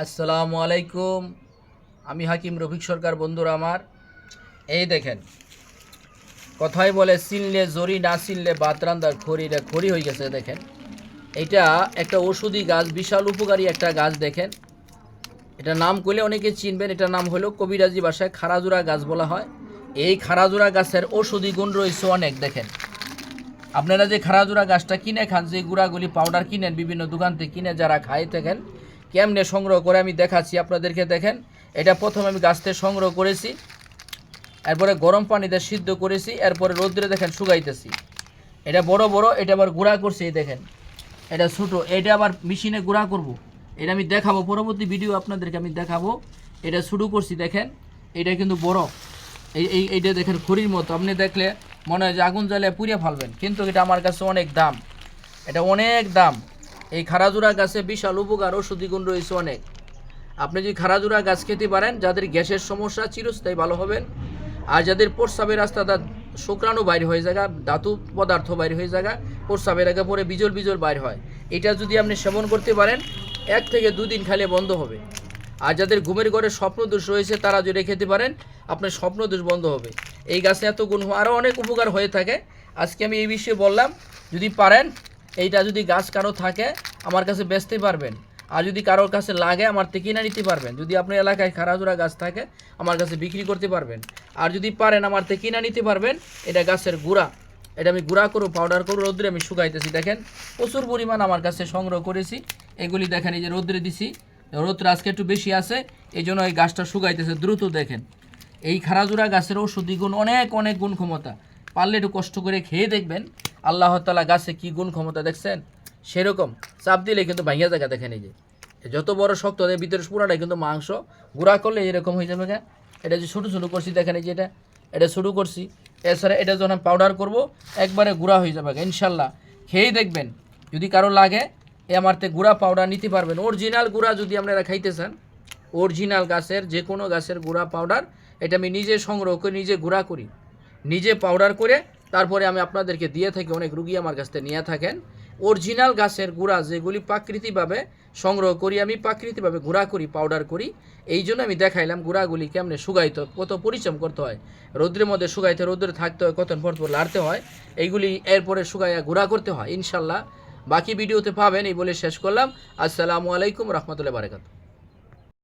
আসসালামু আলাইকুম। আমি হাকিম রফিক সরকার। বন্ধুরা আমার, এই দেখেন, কথাই বলে চিনলে জরি, না চিনলে ভাত রান্দার খড়ি। এটা খড়ি হয়ে গেছে। দেখেন, এটা একটা ওষুধি গাছ, বিশাল উপকারী একটা গাছ। দেখেন, এটা নাম করলে অনেকে চিনবেন। এটার নাম হলো কবিরাজি ভাষায় খারাজুরা গাছ বলা হয়। এই খারাজুরা গাছের ওষুধি গুণ রয়েছে অনেক। দেখেন, আপনারা যে খারাজুরা গাছটা কিনে খান, যে গুঁড়াগুলি পাউডার কিনেন বিভিন্ন দোকান থেকে কিনে যারা খায় থাকেন, কেমনে সংগ্রহ করে আমি দেখাচ্ছি আপনাদেরকে। দেখেন, এটা প্রথমে আমি গাছ থেকে সংগ্রহ করেছি, এরপরে গরম পানিতে সিদ্ধ করেছি, এরপরে রোদ্রে দেখেন শুকাইতেছি। এটা বড় বড়, এটা আবার গুঁড়া করছি। দেখেন, এটা ছোটো, এটা আবার মেশিনে গুঁড়া করব। এটা আমি দেখাবো পরবর্তী ভিডিও আপনাদেরকে, আমি দেখাবো। এটা শুরু করছি। দেখেন, এটা কিন্তু বড়। এইটা দেখেন খড়ির মতো। আপনি দেখলে মনে হয় যে আগুন জ্বালিয়ে পুড়িয়ে ফেলবেন, কিন্তু এটা আমার কাছে অনেক দাম। এটা অনেক দাম। এই খারাজুরা গাছে বিশাল উপকার, ওষুধি গুণ রয়েছে অনেক। আপনি যদি খারাজুরা গাছ খেতে পারেন, যাদের গ্যাসের সমস্যা চিরস্থায়ী ভালো হবেন। আর যাদের প্রস্রাবের রাস্তাটা শুক্রাণু বাইর হয়ে যায়, ধাতু পদার্থ বাইর হয়ে যায়, প্রস্রাবের আগে পরে বিজল বিজল বাইর হয়, এটা যদি আপনি সেবন করতে পারেন, 1 থেকে 2 দিন খাইলে বন্ধ হবে। আর যাদের ঘুমের ঘরে স্বপ্নদোষ রয়েছে, তারা যদি খেতে পারেন, আপনার স্বপ্নদোষ বন্ধ হবে। এই গাছে এত গুণ, আরও অনেক উপকার হয়ে থাকে। আজকে আমি এই বিষয়ে বললাম। যদি পারেন, এইটা যদি গাছ কারো থাকে আমার কাছে বেচতে পারবেন। আর যদি কারোর কাছে লাগে, আমার থেকে কিনে নিতে পারবেন। যদি আপনার এলাকায় খারাজোড়া গাছ থাকে, আমার কাছে বিক্রি করতে পারবেন। আর যদি পারেন, আমার থেকে কিনে নিতে পারবেন। এটা গাছের গুঁড়া। এটা আমি গুঁড়া করব, পাউডার করব, রোদ্রে আমি শুকাইতেছি। দেখেন, প্রচুর পরিমাণ আমার কাছে সংগ্রহ করেছি। এগুলি দেখেন, এই যে রোদ্রে দিছি, রোদটা আজকে একটু বেশি আছে, এই জন্য এই গাছটা শুকাইতেছে দ্রুত। দেখেন, এই খারাজুরা গাছের ঔষধি গুণ অনেক অনেক গুণ ক্ষমতা। পারলে একটু কষ্ট করে খেয়ে দেখবেন আল্লাহ তাআলা গাছে কি গুণ ক্ষমতা। দেখছেন, সেরকম চাপ দিলে কিন্তু ভাঙিয়া জায়গা। দেখেন, এই যে যত বড় শক্ত, এর ভিতরে পুরাটাই কিন্তু মাংস। গুঁড়া করলে এরকম হয়ে যাবে। এটা যে ছোটো ছোটো করছি, দেখেন এই যে এটা শুরু করছি। এছাড়া এটা যখন পাউডার করব, একবারে গুঁড়া হয়ে যাবে ইনশাল্লাহ। খেয়েই দেখবেন। যদি কারো লাগে, আমার থেকে গুঁড়া পাউডার নিতে পারবেন। অরিজিনাল গুঁড়া যদি আপনারা খাইতে চান, অরিজিনাল গাছের যে কোনো গাছের গুঁড়া পাউডার, এটা আমি নিজে সংগ্রহ করে, নিজে গুঁড়া করি, নিজে পাউডার করে তারপরে আমি আপনাদেরকে দিয়ে থাকি। অনেক রুগী আমার কাছ থেকে নিয়ে থাকেন। অরিজিনাল গাছের গুঁড়া যেগুলি প্রাকৃতিকভাবে সংগ্রহ করি, আমি প্রাকৃতিকভাবে গুঁড়া করি, পাউডার করি। এই জন্য আমি দেখাইলাম গুঁড়াগুলি কেমনে শুকাইতে, কত পরিশ্রম করতে হয়, রৌদ্রের মধ্যে শুকাইতে, রৌদ্রে থাকতে হয়, কতক্ষণ পর পর লাড়তে হয়, এইগুলি এরপরে শুকাইয়া গুঁড়া করতে হয় ইনশাল্লাহ। বাকি ভিডিওতে পাবেন। এই বলে শেষ করলাম। আসসালামু আলাইকুম রহমতুল্লাহি ওয়া বারাকাতুহু।